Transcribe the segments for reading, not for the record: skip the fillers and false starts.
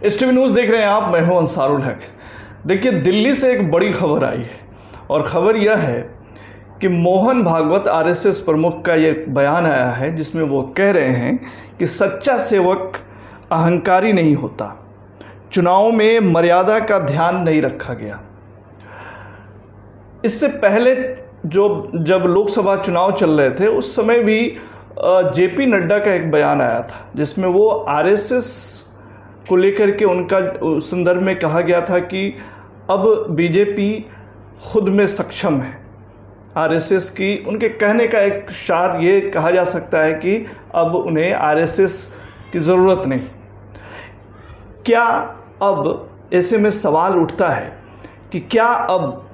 इस TV news देख रहे हैं आप, मैं हूं अंसारुल हक। देखिए, दिल्ली से एक बड़ी खबर आई है और ख़बर यह है कि मोहन भागवत आरएसएस प्रमुख का ये बयान आया है जिसमें वो कह रहे हैं कि सच्चा सेवक अहंकारी नहीं होता, चुनाव में मर्यादा का ध्यान नहीं रखा गया। इससे पहले जब लोकसभा चुनाव चल रहे थे उस समय भी जेपी नड्डा का एक बयान आया था जिसमें वो आरएसएस को लेकर के उनका उस संदर्भ में कहा गया था कि अब बीजेपी खुद में सक्षम है। आरएसएस की उनके कहने का एक सार ये कहा जा सकता है कि अब उन्हें आरएसएस की ज़रूरत नहीं। क्या अब ऐसे में सवाल उठता है कि क्या अब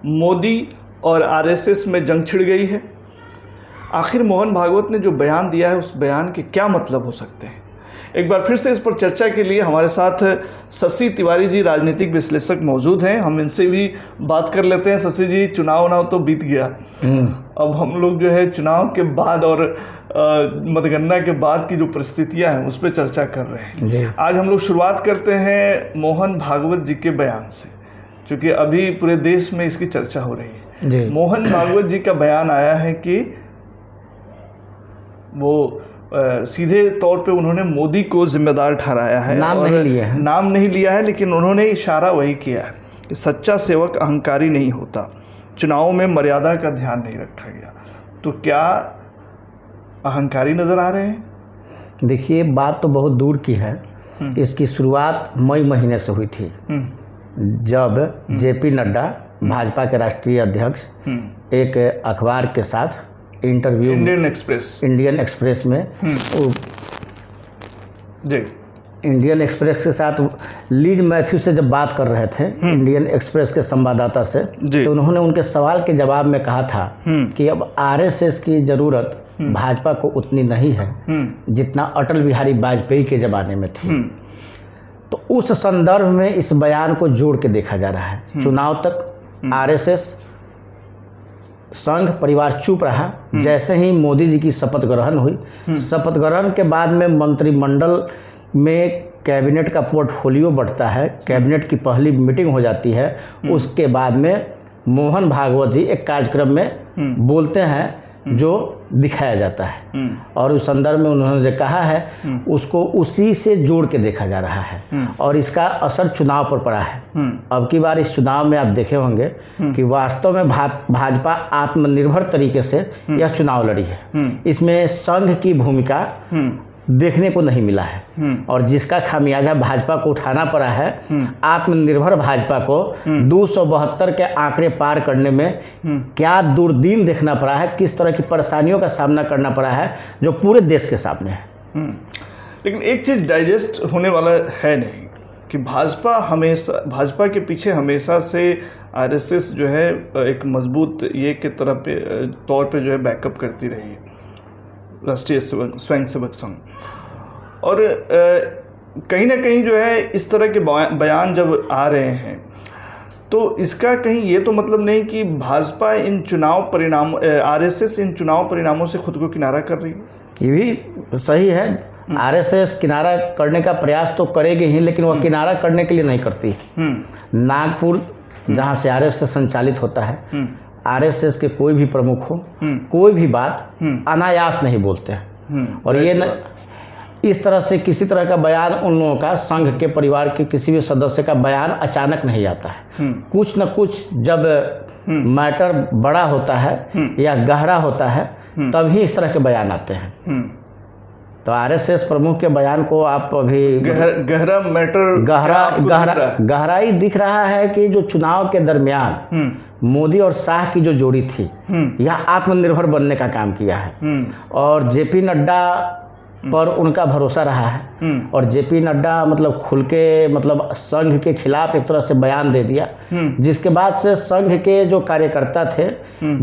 मोदी और आरएसएस में जंग छिड़ गई है? आखिर मोहन भागवत ने जो बयान दिया है उस बयान के क्या मतलब हो सकते हैं? एक बार फिर से इस पर चर्चा के लिए हमारे साथ शशि तिवारी जी, राजनीतिक विश्लेषक, मौजूद हैं। हम इनसे भी बात कर लेते हैं। शशि जी, चुनाव तो बीत गया, अब हम लोग जो है चुनाव के बाद और मतगणना के बाद की जो परिस्थितियां हैं उस पर चर्चा कर रहे हैं। आज हम लोग शुरुआत करते हैं मोहन भागवत जी के बयान से, क्योंकि अभी पूरे देश में इसकी चर्चा हो रही है। मोहन भागवत जी का बयान आया है कि वो सीधे तौर पे उन्होंने मोदी को जिम्मेदार ठहराया है, नाम नहीं लिया है, लेकिन उन्होंने इशारा वही किया है कि सच्चा सेवक अहंकारी नहीं होता, चुनाव में मर्यादा का ध्यान नहीं रखा गया। तो क्या अहंकारी नजर आ रहे हैं? देखिए, बात तो बहुत दूर की है। इसकी शुरुआत मई महीने से हुई थी जब जेपी नड्डा, भाजपा के राष्ट्रीय अध्यक्ष, एक अखबार के साथ इंटरव्यू इंडियन एक्सप्रेस में इंडियन एक्सप्रेस के साथ लीज मैथ्यू से जब बात कर रहे थे, इंडियन एक्सप्रेस के संवाददाता से, तो उन्होंने उनके सवाल के जवाब में कहा था कि अब आरएसएस की ज़रूरत भाजपा को उतनी नहीं है जितना अटल बिहारी वाजपेयी के ज़माने में थी। तो उस संदर्भ में इस बयान को जोड़ के देखा जा रहा है। चुनाव तक आरएसएस संघ परिवार चुप रहा। जैसे ही मोदी जी की शपथ ग्रहण हुई, शपथ ग्रहण के बाद में मंत्रिमंडल में कैबिनेट का पोर्टफोलियो बढ़ता है, कैबिनेट की पहली मीटिंग हो जाती है, उसके बाद में मोहन भागवत जी एक कार्यक्रम में बोलते हैं जो दिखाया जाता है और उस संदर्भ में उन्होंने जो कहा है उसको उसी से जोड़ के देखा जा रहा है और इसका असर चुनाव पर पड़ा है। अब की बार इस चुनाव में आप देखे होंगे कि वास्तव में भाजपा आत्मनिर्भर तरीके से यह चुनाव लड़ी है। इसमें संघ की भूमिका देखने को नहीं मिला है और जिसका खामियाजा भाजपा को उठाना पड़ा है। आत्मनिर्भर भाजपा को 272 के आंकड़े पार करने में क्या दुर्दीन देखना पड़ा है, किस तरह की परेशानियों का सामना करना पड़ा है जो पूरे देश के सामने है। लेकिन एक चीज़ डाइजेस्ट होने वाला है नहीं कि भाजपा के पीछे हमेशा से आरएसएस जो है एक मजबूत ये के तौर पे जो है बैकअप करती रही है, राष्ट्रीय स्वयंसेवक संघ। और कहीं ना कहीं जो है इस तरह के बयान जब आ रहे हैं तो इसका कहीं ये तो मतलब नहीं कि भाजपा इन चुनाव परिणाम आरएसएस इन चुनाव परिणामों से खुद को किनारा कर रही है? ये भी सही है। आरएसएस किनारा करने का प्रयास तो करेगी ही, लेकिन वह किनारा करने के लिए नहीं करती। नागपुर जहाँ से आरएसएस संचालित होता है, आरएसएस के कोई भी प्रमुख हो, कोई भी बात अनायास नहीं बोलते हैं और ये इस तरह से किसी तरह का बयान उन लोगों का, संघ के परिवार के किसी भी सदस्य का बयान अचानक नहीं आता है। कुछ न कुछ जब मैटर बड़ा होता है या गहरा होता है तभी इस तरह के बयान आते हैं। तो आरएसएस प्रमुख के बयान को आप अभी गहराई दिख रहा है कि जो चुनाव के दरमियान मोदी और शाह की जो जोड़ी थी यह आत्मनिर्भर बनने का काम किया है और जेपी नड्डा पर उनका भरोसा रहा है और जेपी नड्डा मतलब खुल के मतलब संघ के खिलाफ एक तरह से बयान दे दिया, जिसके बाद से संघ के जो कार्यकर्ता थे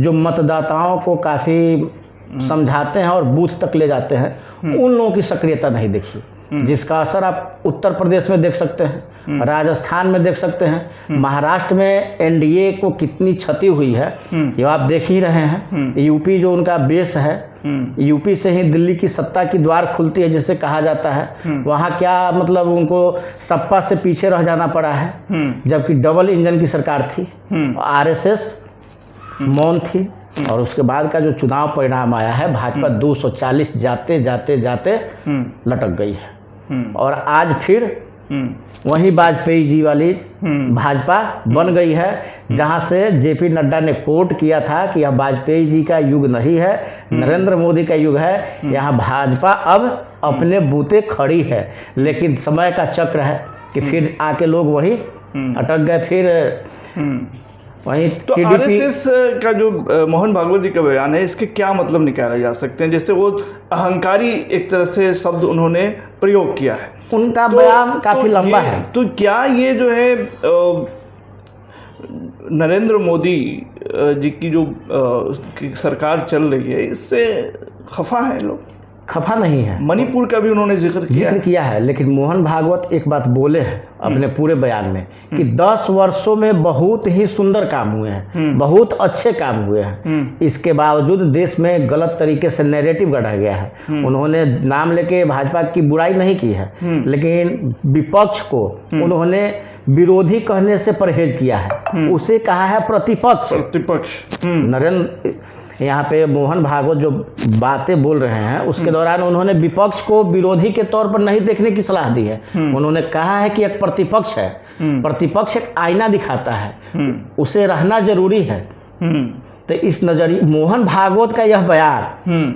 जो मतदाताओं को काफ़ी समझाते हैं और बूथ तक ले जाते हैं, उन लोगों की सक्रियता नहीं देखी, जिसका असर आप उत्तर प्रदेश में देख सकते हैं, राजस्थान में देख सकते हैं, महाराष्ट्र में एनडीए को कितनी क्षति हुई है ये आप देख ही रहे हैं। यूपी जो उनका बेस है यूपी से ही दिल्ली की सत्ता की द्वार खुलती है जिसे कहा जाता है। वहाँ क्या मतलब उनको सपा से पीछे रह जाना पड़ा है, जबकि डबल इंजन की सरकार थी, आरएसएस मौन थी। और उसके बाद का जो चुनाव परिणाम आया है, भाजपा 240 जाते जाते जाते लटक गई है। और आज फिर वही वाजपेयी जी वाली भाजपा बन गई है, जहां से जेपी नड्डा ने कोट किया था कि यह वाजपेयी जी का युग नहीं है, नरेंद्र मोदी का युग है। यहाँ भाजपा अब अपने बूते खड़ी है, लेकिन समय का चक्र है कि फिर आके लोग वही अटक गए। फिर वहीं तो आरएसएस का जो मोहन भागवत जी का बयान है, इसके क्या मतलब निकाले जा सकते हैं? जैसे वो अहंकारी एक तरह से शब्द उन्होंने प्रयोग किया है, उनका बयान काफी लंबा है। तो क्या ये जो है नरेंद्र मोदी जी की जो की सरकार चल रही है, इससे खफा है लोग? खफा नहीं है। मणिपुर का भी उन्होंने जिक्र किया है, लेकिन मोहन भागवत एक बात बोले हैं अपने पूरे बयान में कि 10 वर्षों में बहुत ही सुंदर काम हुए हैं, बहुत अच्छे काम हुए हैं। इसके बावजूद देश में गलत तरीके से नैरेटिव गढ़ा गया है। उन्होंने नाम लेके भाजपा की बुराई नहीं की है, लेकिन विपक्ष को उन्होंने विरोधी कहने से परहेज किया है, उसे कहा है प्रतिपक्ष। नरेंद्र यहाँ पे मोहन भागवत जो बातें बोल रहे हैं उसके दौरान उन्होंने विपक्ष को विरोधी के तौर पर नहीं देखने की सलाह दी है। उन्होंने कहा है कि एक प्रतिपक्ष है, प्रतिपक्ष एक आईना दिखाता है, उसे रहना जरूरी है। तो इस नजरिए मोहन भागवत का यह बयान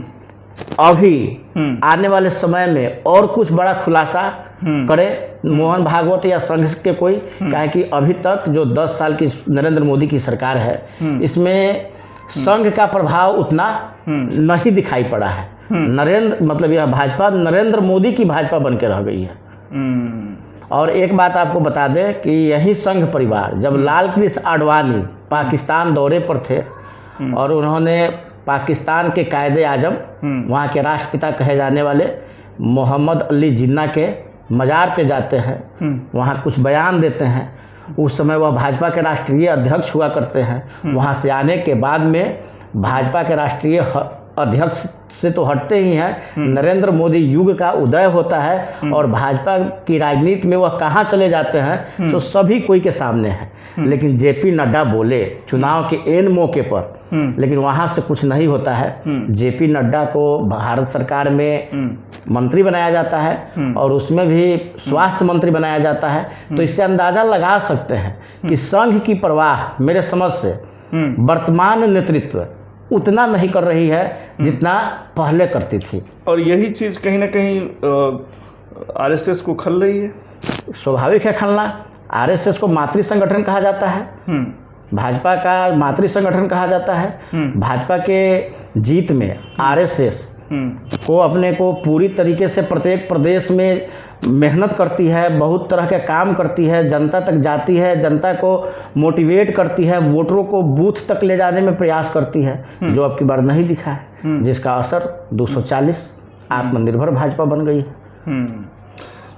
अभी आने वाले समय में और कुछ बड़ा खुलासा करे मोहन भागवत या संघ के कोई, कहे कि अभी तक जो 10 साल की नरेंद्र मोदी की सरकार है, इसमें संघ का प्रभाव उतना नहीं दिखाई पड़ा है। नरेंद्र मतलब यह भाजपा नरेंद्र मोदी की भाजपा बन के रह गई है। और एक बात आपको बता दें कि यही संघ परिवार जब लाल कृष्ण आडवाणी पाकिस्तान दौरे पर थे और उन्होंने पाकिस्तान के कायदे आजम, वहाँ के राष्ट्रपिता कहे जाने वाले मोहम्मद अली जिन्ना के मज़ार पे जाते हैं, वहाँ कुछ बयान देते हैं। उस समय वह भाजपा के राष्ट्रीय अध्यक्ष हुआ करते हैं। वहाँ से आने के बाद में भाजपा के राष्ट्रीय अध्यक्ष से तो हटते ही हैं, नरेंद्र मोदी युग का उदय होता है और भाजपा की राजनीति में वह कहाँ चले जाते हैं तो सभी कोई के सामने है। लेकिन जेपी नड्डा बोले चुनाव के एन मौके पर, लेकिन वहाँ से कुछ नहीं होता है। जेपी नड्डा को भारत सरकार में मंत्री बनाया जाता है और उसमें भी स्वास्थ्य मंत्री बनाया जाता है। तो इससे अंदाज़ा लगा सकते हैं कि संघ की परवाह मेरे समझ से वर्तमान नेतृत्व उतना नहीं कर रही है जितना पहले करती थी। और यही चीज़ कहीं ना कहीं आरएसएस को खल रही है। स्वाभाविक है खलना। आरएसएस को मातृ संगठन कहा जाता है, भाजपा का मातृ संगठन कहा जाता है। भाजपा के जीत में आरएसएस को अपने को पूरी तरीके से प्रत्येक प्रदेश में मेहनत करती है, बहुत तरह के काम करती है, जनता तक जाती है, जनता को मोटिवेट करती है, वोटरों को बूथ तक ले जाने में प्रयास करती है, जो अब की बार नहीं दिखा है, जिसका असर 240 आत्मनिर्भर भाजपा बन गई है।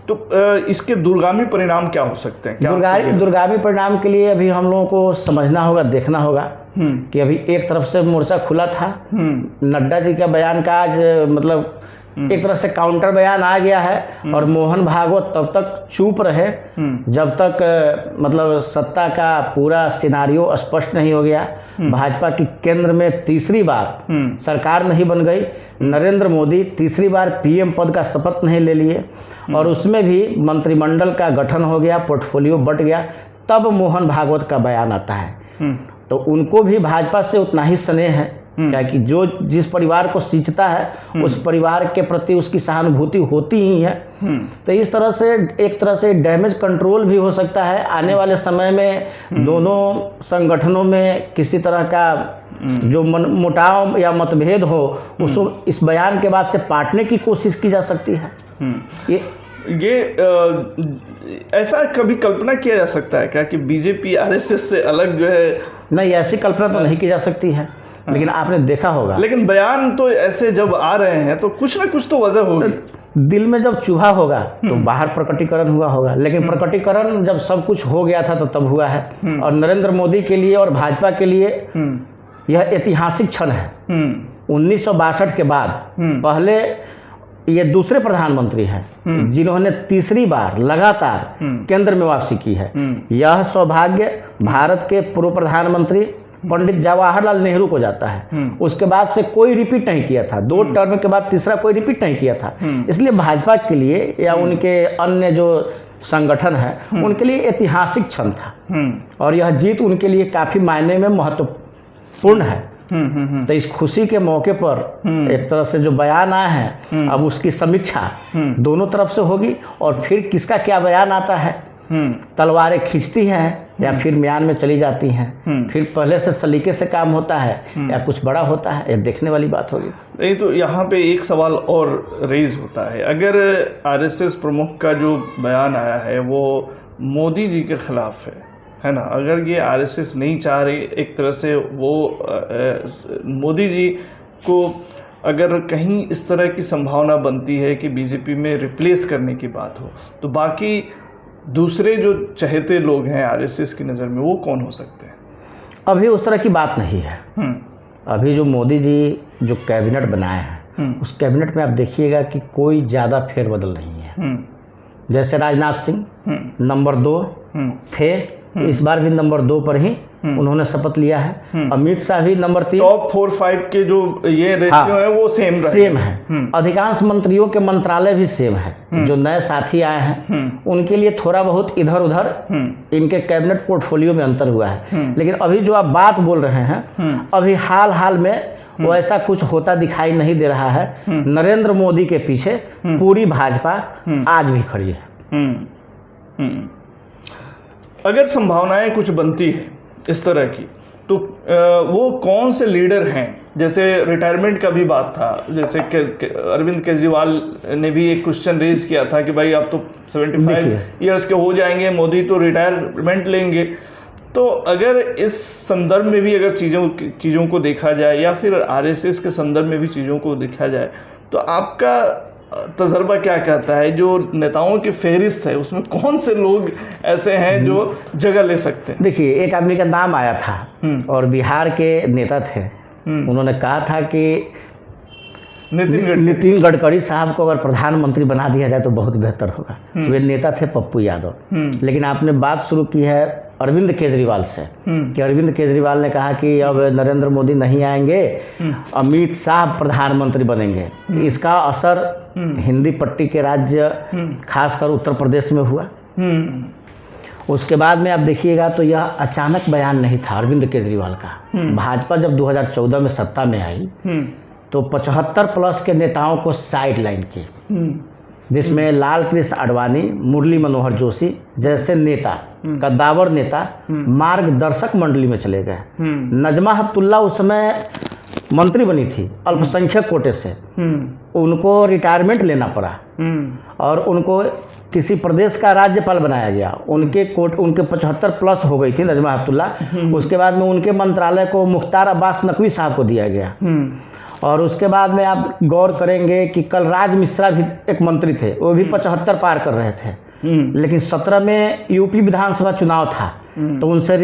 तो इसके दूरगामी परिणाम क्या हो सकते हैं? दूरगामी परिणाम के लिए अभी हम लोगों को समझना होगा, देखना होगा कि अभी एक तरफ से मोर्चा खुला था। नड्डा जी का बयान का आज मतलब एक तरह से काउंटर बयान आ गया है और मोहन भागवत तब तक चुप रहे जब तक मतलब सत्ता का पूरा सिनारियो स्पष्ट नहीं हो गया। भाजपा की केंद्र में तीसरी बार सरकार नहीं बन गई, नरेंद्र मोदी तीसरी बार पीएम पद का शपथ नहीं ले लिए और उसमें भी मंत्रिमंडल का गठन हो गया, पोर्टफोलियो बट गया, तब मोहन भागवत का बयान आता है। तो उनको भी भाजपा से उतना ही स्नेह है, क्या कि जो जिस परिवार को सींचता है उस परिवार के प्रति उसकी सहानुभूति होती ही है। तो इस तरह से एक तरह से डैमेज कंट्रोल भी हो सकता है। आने वाले समय में दोनों संगठनों में किसी तरह का जो मुटाव या मतभेद हो उसको इस बयान के बाद से पाटने की कोशिश की जा सकती है। ये ऐसा कभी कल्पना किया जा सकता है क्या कि बीजेपी आरएसएस से अलग जो है? नहीं, ऐसी कल्पना तो नहीं की जा सकती है, लेकिन आपने देखा होगा। लेकिन बयान तो ऐसे जब आ रहे हैं तो कुछ ना कुछ तो वजह होगी। तो दिल में जब चुभा होगा तो बाहर प्रकटीकरण हुआ होगा, लेकिन प्रकटीकरण जब सब कुछ हो गया था तो तब हुआ है। और नरेंद्र मोदी के लिए और भाजपा के लिए यह ऐतिहासिक क्षण है 1962 के बाद पहले ये दूसरे प्रधानमंत्री हैं जिन्होंने तीसरी बार लगातार केंद्र में वापसी की है। यह सौभाग्य भारत के पूर्व प्रधानमंत्री पंडित जवाहरलाल नेहरू को जाता है। उसके बाद से कोई रिपीट नहीं किया था, 2 टर्म के बाद तीसरा कोई रिपीट नहीं किया था। इसलिए भाजपा के लिए या उनके अन्य जो संगठन है उनके लिए ऐतिहासिक क्षण था और यह जीत उनके लिए काफी मायने में महत्वपूर्ण है। तो इस खुशी के मौके पर एक तरह से जो बयान आए हैं अब उसकी समीक्षा दोनों तरफ से होगी और फिर किसका क्या बयान आता है, तलवारें खींचती हैं या फिर म्यान में चली जाती हैं, फिर पहले से सलीके से काम होता है या कुछ बड़ा होता है, ये देखने वाली बात होगी। नहीं तो यहाँ पे एक सवाल और रेज होता है, अगर आरएसएस प्रमुख का जो बयान आया है वो मोदी जी के खिलाफ है ना, अगर ये आरएसएस नहीं चाह रही एक तरह से वो मोदी जी को अगर कहीं इस तरह की संभावना बनती है कि बीजेपी में रिप्लेस करने की बात हो, तो बाकी दूसरे जो चहेते लोग हैं आरएसएस की नज़र में वो कौन हो सकते हैं? अभी उस तरह की बात नहीं है। अभी जो मोदी जी जो कैबिनेट बनाए हैं उस कैबिनेट में आप देखिएगा कि कोई ज़्यादा फेरबदल नहीं है। जैसे राजनाथ सिंह नंबर 2 थे, इस बार भी नंबर 2 पर ही उन्होंने शपथ लिया है। अमित शाह भी नंबर 3। टॉप 4-5 के जो ये रेशियो है वो सेम है। अधिकांश मंत्रियों के मंत्रालय भी सेम है। जो नए साथी आए हैं उनके लिए थोड़ा बहुत इधर उधर इनके कैबिनेट पोर्टफोलियो में अंतर हुआ है, लेकिन अभी जो आप बात बोल रहे हैं अभी हाल में वो ऐसा कुछ होता दिखाई नहीं दे रहा है। नरेंद्र मोदी के पीछे पूरी भाजपा आज भी खड़ी है। अगर संभावनाएं कुछ बनती है इस तरह की तो वो कौन से लीडर हैं? जैसे रिटायरमेंट का भी बात था, जैसे अरविंद केजरीवाल ने भी एक क्वेश्चन रेज किया था कि भाई आप तो 75 ईयर्स के हो जाएंगे, मोदी तो रिटायरमेंट लेंगे। तो अगर इस संदर्भ में भी अगर चीज़ों को देखा जाए या फिर आरएसएस के संदर्भ में भी चीज़ों को देखा जाए तो आपका तजर्बा क्या कहता है? जो नेताओं की फहरिस्त है उसमें कौन से लोग ऐसे हैं जो जगह ले सकते हैं? देखिए, एक आदमी का नाम आया था और बिहार के नेता थे, उन्होंने कहा था कि नितिन गडकरी साहब को अगर प्रधानमंत्री बना दिया जाए तो बहुत बेहतर होगा। वे नेता थे पप्पू यादव। लेकिन आपने बात शुरू की है अरविंद केजरीवाल से कि अरविंद केजरीवाल ने कहा कि अब नरेंद्र मोदी नहीं आएंगे, अमित शाह प्रधानमंत्री बनेंगे। इसका असर हिंदी पट्टी के राज्य खासकर उत्तर प्रदेश में हुआ। उसके बाद में आप देखिएगा तो यह अचानक बयान नहीं था अरविंद केजरीवाल का। भाजपा जब 2014 में सत्ता में आई तो 75+ के नेताओं को साइड लाइन की, जिसमें लाल कृष्ण आडवाणी, मुरली मनोहर जोशी जैसे नेता, कद्दावर नेता मार्गदर्शक मंडली में चले गए। नजमा हेपतुल्ला उस समय मंत्री बनी थी अल्पसंख्यक कोटे से, उनको रिटायरमेंट लेना पड़ा और उनको किसी प्रदेश का राज्यपाल बनाया गया। उनके 75+ हो गई थी नजमा हेपतुल्ला। उसके बाद में उनके मंत्रालय को मुख्तार अब्बास नकवी साहब को दिया गया। और उसके बाद में आप गौर करेंगे कि कलराज मिश्रा भी एक मंत्री थे, वो भी 75 पार कर रहे थे। लेकिन 17 में यूपी विधानसभा चुनाव था तो उनसे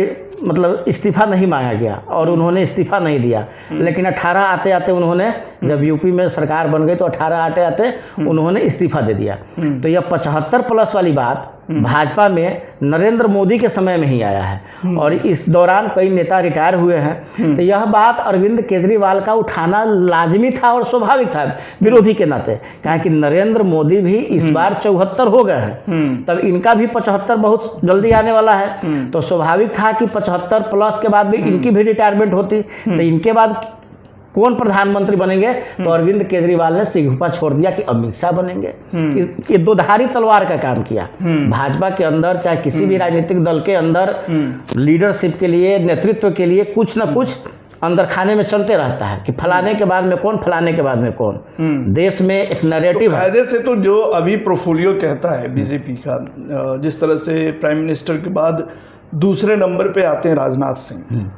मतलब इस्तीफा नहीं मांगा गया और उन्होंने इस्तीफा नहीं दिया। लेकिन 18 आते आते उन्होंने, जब यूपी में सरकार बन गई तो 18 आते आते उन्होंने इस्तीफा दे दिया। तो यह 75+ वाली बात भाजपा में नरेंद्र मोदी के समय में ही आया है और इस दौरान कई नेता रिटायर हुए हैं। तो यह बात अरविंद केजरीवाल का उठाना लाजमी था और स्वाभाविक था विरोधी के नाते, कहा कि नरेंद्र मोदी भी इस बार 74 हो गए हैं, तब इनका भी 75 बहुत जल्दी आने वाला है। तो स्वाभाविक था कि 75+ के बाद भी इनकी भी रिटायरमेंट होती। तो इनके बाद कौन प्रधानमंत्री बनेंगे? तो अरविंद केजरीवाल ने सिंघुपा छोड़ दिया कि अमित शाह बनेंगे। ये दोधारी तलवार का काम किया। भाजपा के अंदर चाहे किसी भी राजनीतिक दल के अंदर लीडरशिप के लिए, नेतृत्व के लिए कुछ ना कुछ अंदर खाने में चलते रहता है कि फलाने के बाद में कौन, फलाने के बाद में कौन। देश में एक नैरेटिव है। फायदे से तो जो अभी प्रोफोलियो कहता है बीजेपी का, जिस तरह से प्राइम मिनिस्टर के बाद दूसरे नंबर पे आते हैं राजनाथ सिंह,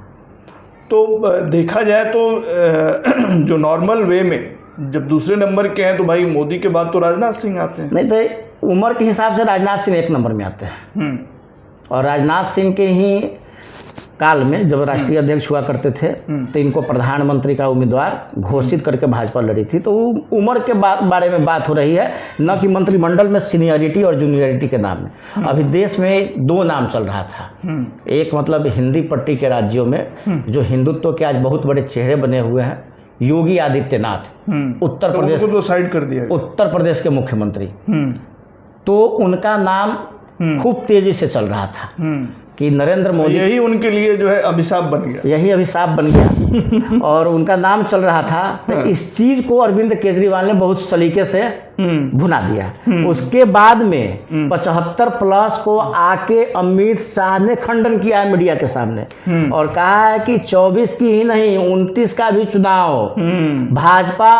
तो देखा जाए तो जो नॉर्मल वे में जब दूसरे नंबर के हैं तो भाई मोदी के बाद तो राजनाथ सिंह आते हैं। नहीं तो उम्र के हिसाब से राजनाथ सिंह 1 नंबर में आते हैं और राजनाथ सिंह के ही काल में जब राष्ट्रीय अध्यक्ष हुआ करते थे तो इनको प्रधानमंत्री का उम्मीदवार घोषित करके भाजपा लड़ी थी। तो उम्र के बारे में बात हो रही है, न कि मंत्रिमंडल में सीनियरिटी और जूनियरिटी के नाम में। अभी देश में दो नाम चल रहा था, एक मतलब हिंदी पट्टी के राज्यों में जो हिंदुत्व के आज बहुत बड़े चेहरे बने हुए हैं, योगी आदित्यनाथ उत्तर प्रदेश तो साइड कर दिया, उत्तर प्रदेश के मुख्यमंत्री, तो उनका नाम खूब तेजी से चल रहा था कि नरेंद्र मोदी, यही उनके लिए जो है अभिशाप बन गया, यही अभिशाप बन गया और उनका नाम चल रहा था। तो इस चीज को अरविंद केजरीवाल ने बहुत सलीके से भुना दिया। उसके बाद में 75+ को आके अमित शाह ने खंडन किया है मीडिया के सामने और कहा है कि 24 की ही नहीं 29 का भी चुनाव भाजपा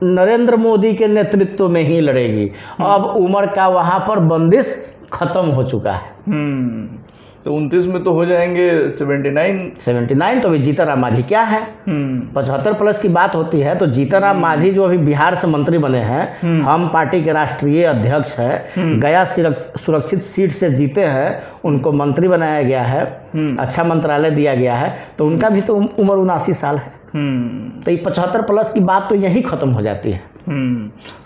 नरेंद्र मोदी के नेतृत्व में ही लड़ेगी। अब उम्र का वहां पर बंदिश खत्म हो चुका है। तो 29 में तो हो जाएंगे 79। तो अभी जीतन मांझी क्या है, 75+ की बात होती है तो जीतन मांझी जो अभी बिहार से मंत्री बने हैं, हम पार्टी के राष्ट्रीय अध्यक्ष हैं, गया सुरक्षित सीट से जीते हैं, उनको मंत्री बनाया गया है, अच्छा मंत्रालय दिया गया है, तो उनका भी तो उम्र 79 साल है। तो ये 75+ की बात तो यही खत्म हो जाती है।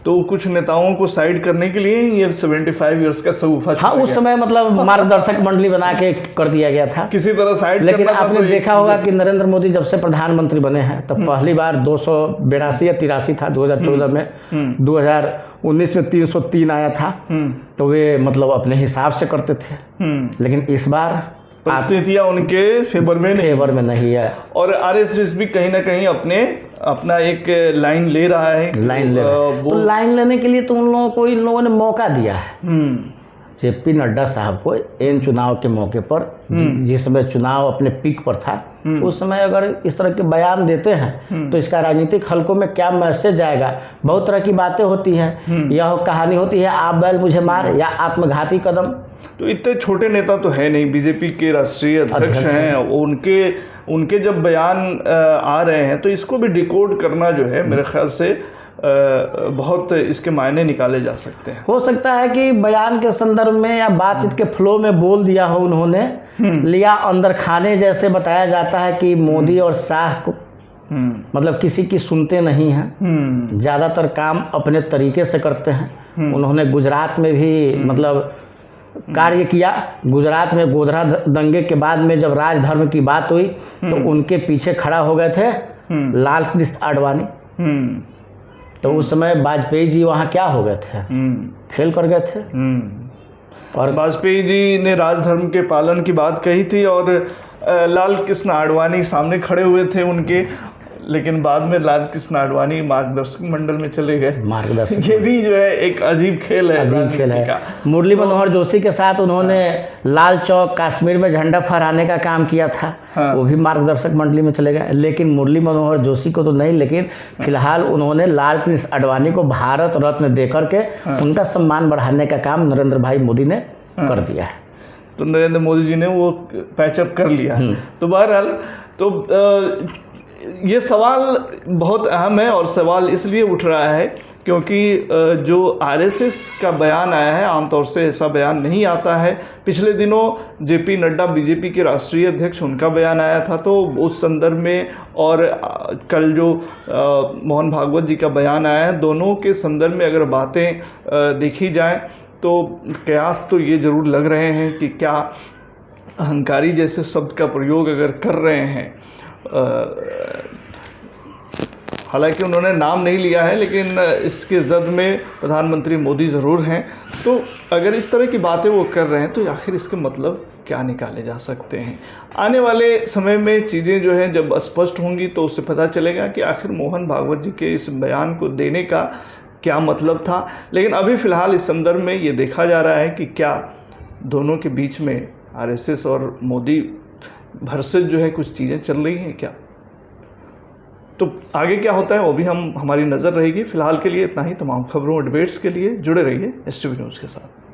तो कुछ नेताओं को साइड करने के लिए ये 75 इयर्स का सऊफा, हाँ, उस समय मतलब मार्गदर्शक मंडली बना के कर दिया गया था किसी तरह साइड। लेकिन आपने देखा होगा कि नरेंद्र मोदी जब से प्रधानमंत्री बने हैं तब पहली बार 282 या 83 था 2014 में, 2019 में 303 आया था, तो वे मतलब अपने हिसाब से करते थे। लेकिन इस बार परिस्थितियां उनके फेवर में नहीं है और आरएसएस भी कहीं ना कहीं अपना एक लाइन ले रहा है। तो लाइन लेने के लिए तो इन लोगों ने मौका दिया है। जेपी नड्डा साहब को इन चुनाव के मौके पर, जिस समय चुनाव अपने पीक पर था, उस समय अगर इस तरह के बयान देते हैं तो इसका राजनीतिक हलकों में क्या मैसेज आएगा। बहुत तरह की बातें होती है, यह कहानी होती है आप बैल मुझे मार या आत्मघाती कदम। तो इतने छोटे नेता तो है नहीं, बीजेपी के राष्ट्रीय अध्यक्ष हैं, उनके जब बयान आ रहे हैं तो इसको भी डिकोड करना जो है मेरे ख्याल से बहुत इसके मायने निकाले जा सकते हैं। हो सकता है कि बयान के संदर्भ में या बातचीत के फ्लो में बोल दिया हो उन्होंने, लिया अंदर खाने जैसे बताया जाता है कि मोदी और शाह को मतलब किसी की सुनते नहीं हैं, ज़्यादातर काम अपने तरीके से करते हैं। उन्होंने गुजरात में भी मतलब कार्य किया। गुजरात में गोधरा दंगे के बाद में जब राजधर्म की बात हुई तो उनके पीछे खड़ा हो गए थे लाल कृष्ण आडवाणी। तो उस समय वाजपेयी जी वहाँ क्या हो गए थे, फेल कर गए थे। और वाजपेयी जी ने राजधर्म के पालन की बात कही थी और लाल कृष्ण आडवाणी सामने खड़े हुए थे उनके, लेकिन बाद में लाल कृष्ण आडवाणी मार्गदर्शक मंडल में चले गए। मार्गदर्शक ये भी जो है एक अजीब खेल है। मुरली मनोहर जोशी के साथ उन्होंने लाल चौक कश्मीर में झंडा फहराने का काम किया था। वो भी मार्गदर्शक मंडली में चले गए। लेकिन मुरली मनोहर जोशी को तो नहीं, लेकिन फिलहाल उन्होंने लाल कृष्ण आडवाणी को भारत रत्न देकर के उनका सम्मान बढ़ाने का काम नरेंद्र भाई मोदी ने कर दिया है। तो नरेंद्र मोदी जी ने वो पैचअप कर लिया। तो बहरहाल तो ये सवाल बहुत अहम है और सवाल इसलिए उठ रहा है क्योंकि जो आरएसएस का बयान आया है, आमतौर से ऐसा बयान नहीं आता है। पिछले दिनों जेपी नड्डा बीजेपी के राष्ट्रीय अध्यक्ष, उनका बयान आया था, तो उस संदर्भ में और कल जो मोहन भागवत जी का बयान आया है, दोनों के संदर्भ में अगर बातें देखी जाएं तो कयास तो ये ज़रूर लग रहे हैं कि क्या अहंकारी जैसे शब्द का प्रयोग अगर कर रहे हैं, हालांकि उन्होंने नाम नहीं लिया है लेकिन इसके जद में प्रधानमंत्री मोदी ज़रूर हैं, तो अगर इस तरह की बातें वो कर रहे हैं तो आखिर इसके मतलब क्या निकाले जा सकते हैं। आने वाले समय में चीज़ें जो हैं जब स्पष्ट होंगी तो उससे पता चलेगा कि आखिर मोहन भागवत जी के इस बयान को देने का क्या मतलब था। लेकिन अभी फ़िलहाल इस संदर्भ में ये देखा जा रहा है कि क्या दोनों के बीच में आरएसएस और मोदी भरसक जो है कुछ चीज़ें चल रही हैं क्या। तो आगे क्या होता है वो भी हमारी नज़र रहेगी। फ़िलहाल के लिए इतना ही। तमाम खबरों और डिबेट्स के लिए जुड़े रहिए STV न्यूज़ के साथ।